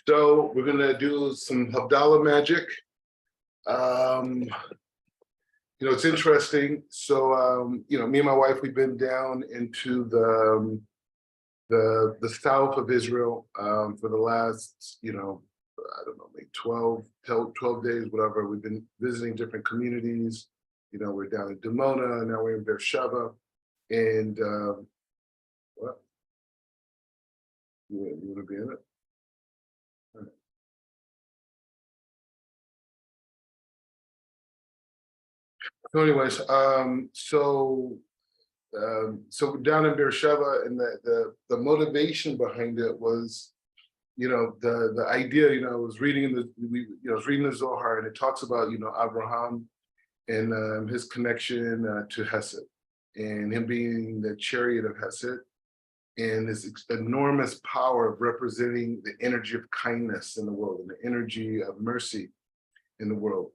So we're gonna do some Havdalah magic. Um, it's interesting. So me and my wife, we've been down into the south of Israel for the last, I don't know, maybe 12 days, whatever. We've been visiting different communities. We're down in Dimona, now we're in Beersheba, and what? You want to be in it? So anyways, so down in Beersheba, and the motivation behind it was, the idea, I was reading I was reading the Zohar, and it talks about, Abraham and his connection to Hesed, and him being the chariot of Hesed, and this enormous power of representing the energy of kindness in the world and the energy of mercy in the world,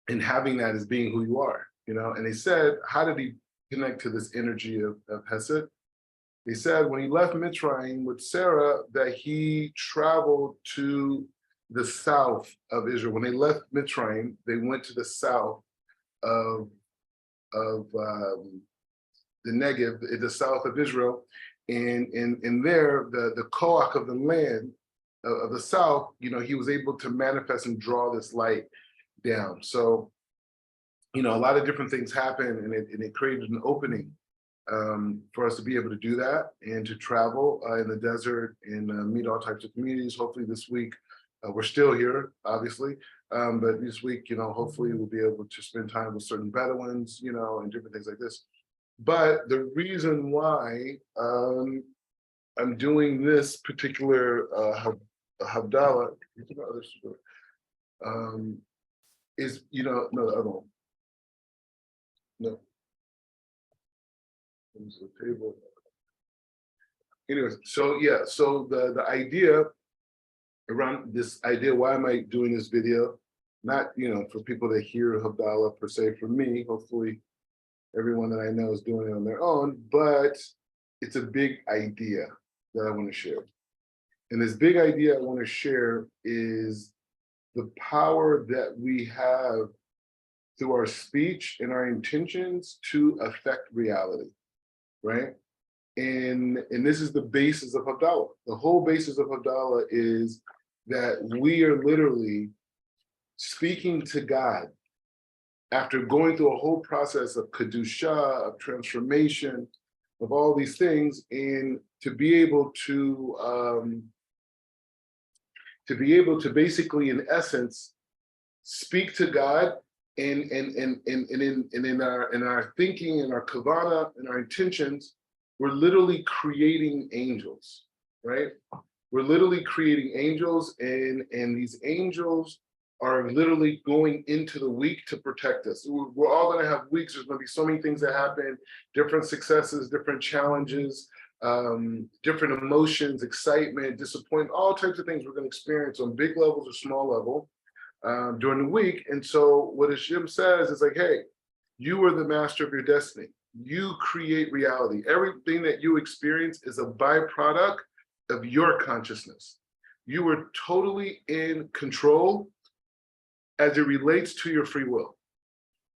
and having that as being who you are, and they said, how did he connect to this energy of Hesed? They said when he left Mitzrayim with Sarah, that he traveled to the south of Israel. When they left Mitzrayim, they went to the south of the Negev, the south of Israel, and there, the koach of the land of the south, he was able to manifest and draw this light down. So, a lot of different things happened, and it created an opening for us to be able to do that and to travel in the desert and meet all types of communities. Hopefully this week, we're still here, obviously, but this week, hopefully we'll be able to spend time with certain Bedouins, and different things like this. But the reason why I'm doing this particular Havdalah is, no, the other one. No. The table. Anyways, so yeah, so the idea around this idea, why am I doing this video? Not, for people to hear Havdalah per se from me. Hopefully everyone that I know is doing it on their own, but it's a big idea that I want to share. And this big idea I want to share is the power that we have through our speech and our intentions to affect reality, right? And this is the basis of Havdalah. The whole basis of Havdalah is that we are literally speaking to God after going through a whole process of kedusha, of transformation, of all these things, and to be able to basically, in essence, speak to God, and in our thinking, and our kavana, and our intentions, we're literally creating angels, right? We're literally creating angels, and these angels are literally going into the week to protect us. We're all going to have weeks. There's going to be so many things that happen, different successes, different challenges, different emotions, excitement, disappointment, all types of things we're going to experience on big levels or small level during the week. And so what Hashem says is like, hey, you are the master of your destiny. You create reality. Everything that you experience is a byproduct of your consciousness. You are totally in control as it relates to your free will.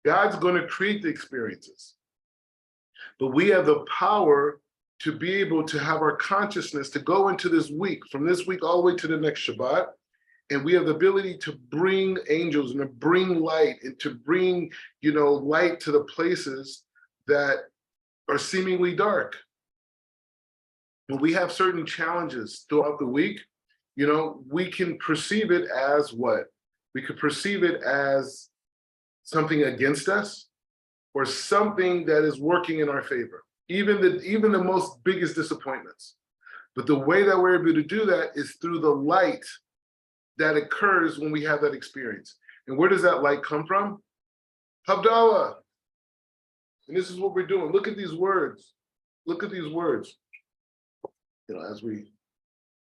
God's going to create the experiences, but we have the power to be able to have our consciousness to go into this week, from this week all the way to the next Shabbat, and we have the ability to bring angels and to bring light and to bring, light to the places that are seemingly dark. When we have certain challenges throughout the week, we can perceive it as what? We could perceive it as something against us or something that is working in our favor, even the most biggest disappointments. But the way that we're able to do that is through the light that occurs when we have that experience. And where does that light come from? Havdalah. And this is what we're doing. Look at these words. Look at these words. As we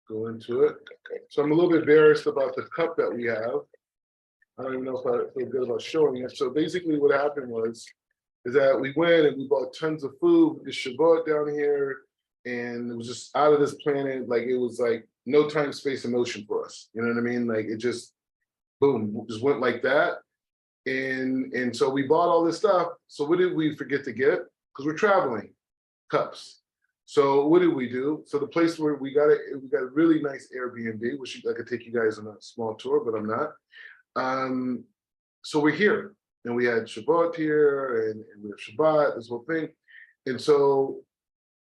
go into it. Okay. So I'm a little bit embarrassed about the cup that we have. I don't even know if I feel good about showing it. So basically what happened is that we went and we bought tons of food. The Shabbat down here, and it was just out of this planet. Like it was like no time, space, and motion for us. You know what I mean? Like it just boom, just went like that. And so we bought all this stuff. So what did we forget to get? Because we're traveling, cups. So what did we do? So the place where we got a really nice Airbnb, which I could take you guys on a small tour, but I'm not. So we're here, and we had Shabbat here, and we have Shabbat, this whole thing. And so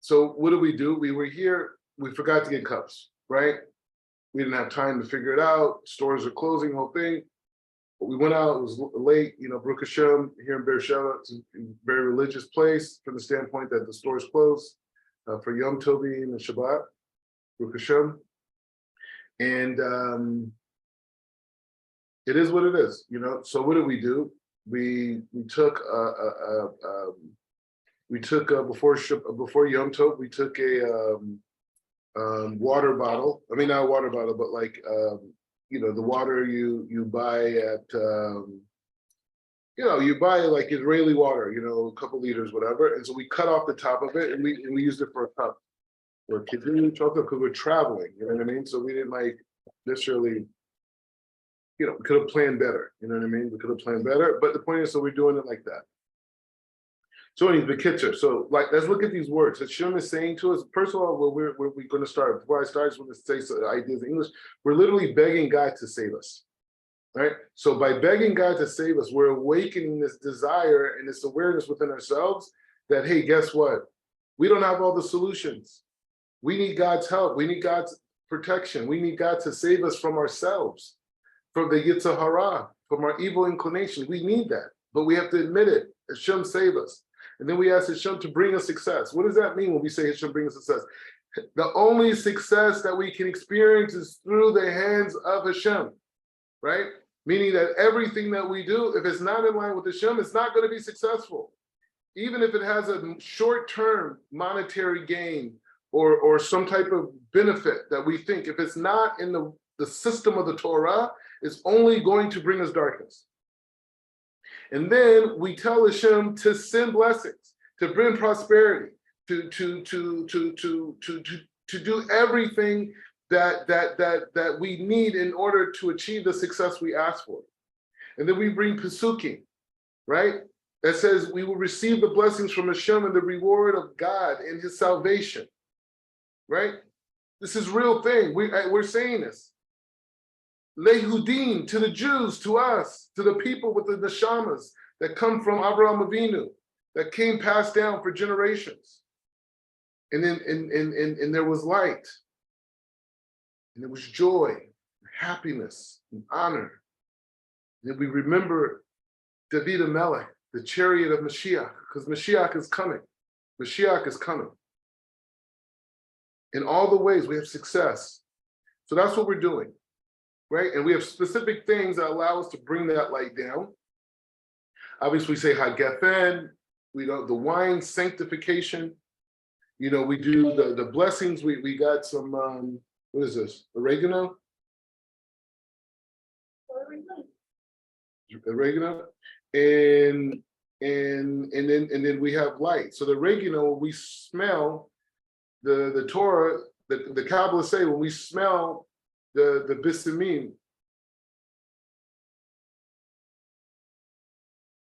what did we do? We were here, we forgot to get cups, right? We didn't have time to figure it out. Stores are closing, whole thing. But we went out, it was late, you know, Baruch Hashem, here in Beersheba. It's a very religious place from the standpoint that the stores closed for Yom Tovim and Shabbat, Baruch Hashem. And it is what it is, you know. So what did we do? We took before Yom Tov, we took a water bottle. I mean, not a water bottle, but like you know, the water you buy at you know, you buy like Israeli water, you know, a couple liters, whatever. And so we cut off the top of it, and we used it for a cup or kidney chocolate because we're traveling. You know what I mean? So we didn't like necessarily. You know, we could have planned better. You know what I mean? We could have planned better. But the point is, so we're doing it like that. So anyways, the kitcher. So like, let's look at these words. Hashem is saying to us, first of all, where we're going to start. Before I start, I just want to say some ideas in English. We're literally begging God to save us, right? So by begging God to save us, we're awakening this desire and this awareness within ourselves that, hey, guess what? We don't have all the solutions. We need God's help. We need God's protection. We need God to save us from ourselves, from the Yitzhar Hara, from our evil inclinations. We need that, but we have to admit it. Hashem save us. And then we ask Hashem to bring us success. What does that mean when we say Hashem bring us success? The only success that we can experience is through the hands of Hashem, right? Meaning that everything that we do, if it's not in line with Hashem, it's not going to be successful. Even if it has a short-term monetary gain or some type of benefit that we think, if it's not in the system of the Torah, it's only going to bring us darkness. And then we tell Hashem to send blessings, to bring prosperity, to do everything that we need in order to achieve the success we ask for. And then we bring Pesukim, right? That says we will receive the blessings from Hashem and the reward of God in His salvation, right? This is real thing. We're saying this. Lehudim, to the Jews, to us, to the people with the neshamas that come from Avraham Avinu, that came passed down for generations. And then and there was light, and there was joy, and happiness, and honor. And then we remember David Melech, the chariot of Mashiach, because Mashiach is coming. Mashiach is coming. In all the ways we have success. So that's what we're doing. Right? And we have specific things that allow us to bring that light down. Obviously, we say Hagefen, we know the wine sanctification. You know, we do the blessings. We got some what is this? Oregano? Oregano. And then we have light. So the oregano, we smell the Torah, the Kabbalah say when we smell the bisamim.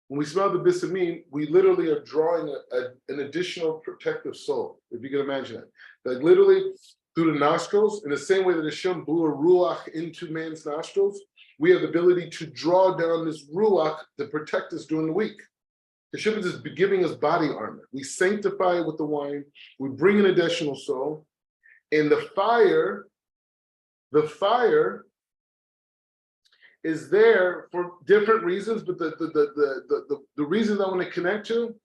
When we smell the bisamim, we literally are drawing an additional protective soul, if you can imagine it. Like literally through the nostrils, in the same way that Hashem blew a ruach into man's nostrils, we have the ability to draw down this ruach to protect us during the week. Hashem is just giving us body armor. We sanctify it with the wine, we bring an additional soul, and the fire is there for different reasons, but the reason I want to connect to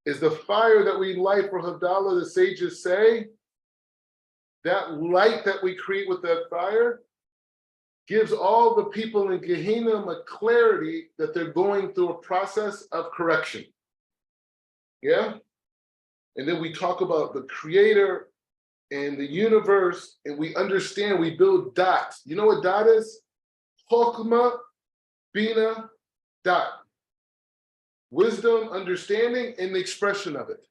is the fire that we light for HAVDALLAH. The sages say that light that we create with that fire gives all the people in Gehenna a clarity that they're going through a process of correction. Yeah? And then we talk about the creator and the universe, and we understand, we build dots. You know what dot is? Chokmah, Bina, dot. Wisdom, understanding, and the expression of it.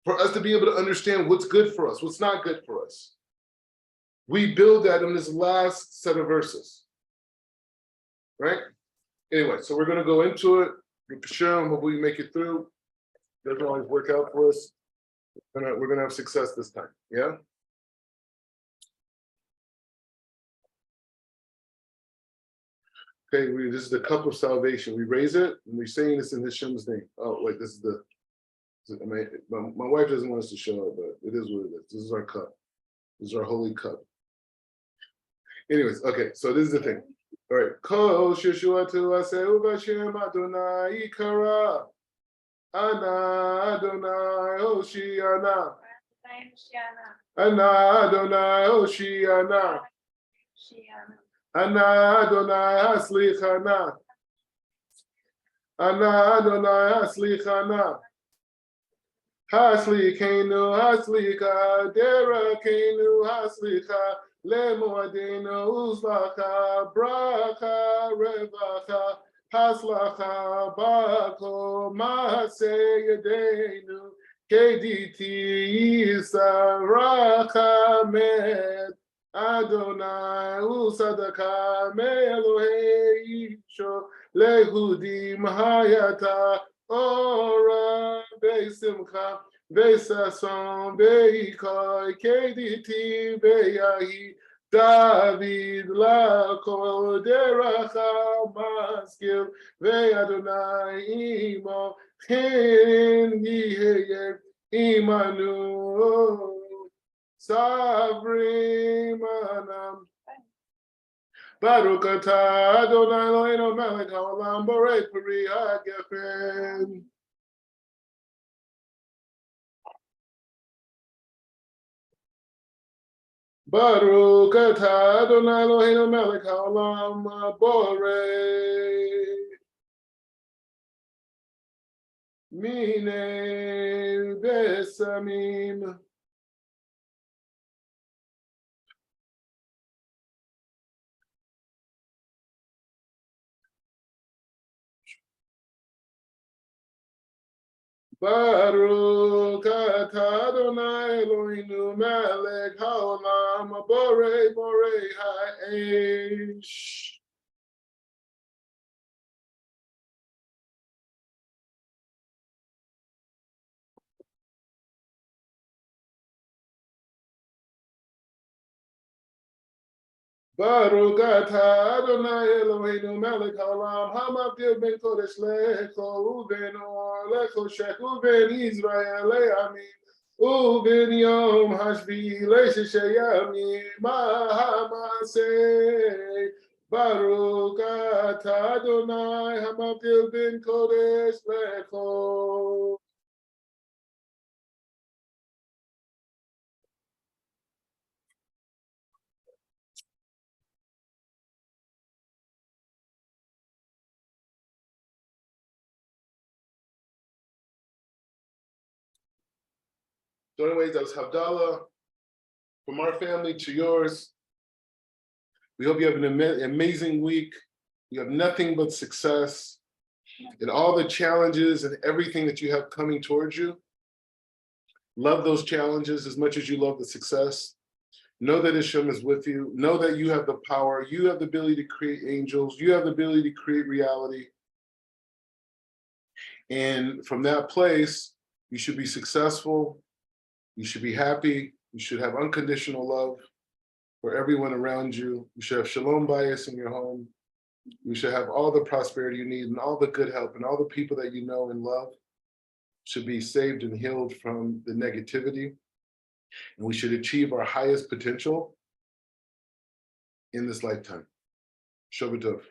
for us to be able to understand what's good for us, what's not good for us. We build that in this last set of verses, right? Anyway, so we're going to go into it. Hopefully we make it through. Doesn't always work out for us. We're going to have success this time, yeah? Okay, this is the cup of salvation. We raise it, and we're saying this in Hashem's name. Oh, wait, this is the, my wife doesn't want us to show it, but it is what it is. This is our cup. This is our holy cup. Anyways, okay, so this is the thing. All right. Kol sheshuatu aseu b'shem Adonai ikara. Ana Adonai Hoshiana. Ana Adonai Hoshiana. Ana Adonai Haslichana. Ana Adonai Haslichana. Haslikenu Haslika Derakenu Haslika Lemoadenu Uzlaka Braka Revacha Haslacha Bako Mahaseyadenu Kediti Isaracha Med Adonai Usadaka Melohei Isho Lehudim Hayata Ora Besimcha Besason Beikoi Kediti Beyahi David Lako Deracha Maskil Ve'Adonai Imo Chen Yihye Imanu Savri Manam Baruch atah Adonai Eloheinu melech haolam borei peri hagefen. Baruch atah Adonai Eloheinu melech haolam borei minei besamim. Baruch atah Adonai Eloheinu melech haolam borei ha'esh. Baruch atah Adonai Eloheinu melech haolam hamavdil ben kodesh lecho uben or lecho shech uben Israel le'amim uben yom hashvi le'sheshe yamim mahamaseh. Baruch atah Adonai hamavdil ben kodesh lecho. So anyways, that was Havdalah from our family to yours. We hope you have an amazing week. You have nothing but success in all the challenges and everything that you have coming towards you. Love those challenges as much as you love the success. Know that Hashem is with you. Know that you have the power. You have the ability to create angels. You have the ability to create reality. And from that place, you should be successful. You should be happy. You should have unconditional love for everyone around you. You should have shalom bayis in your home. You should have all the prosperity you need and all the good help, and all the people that you know and love should be saved and healed from the negativity. And we should achieve our highest potential in this lifetime. Shabbat tov.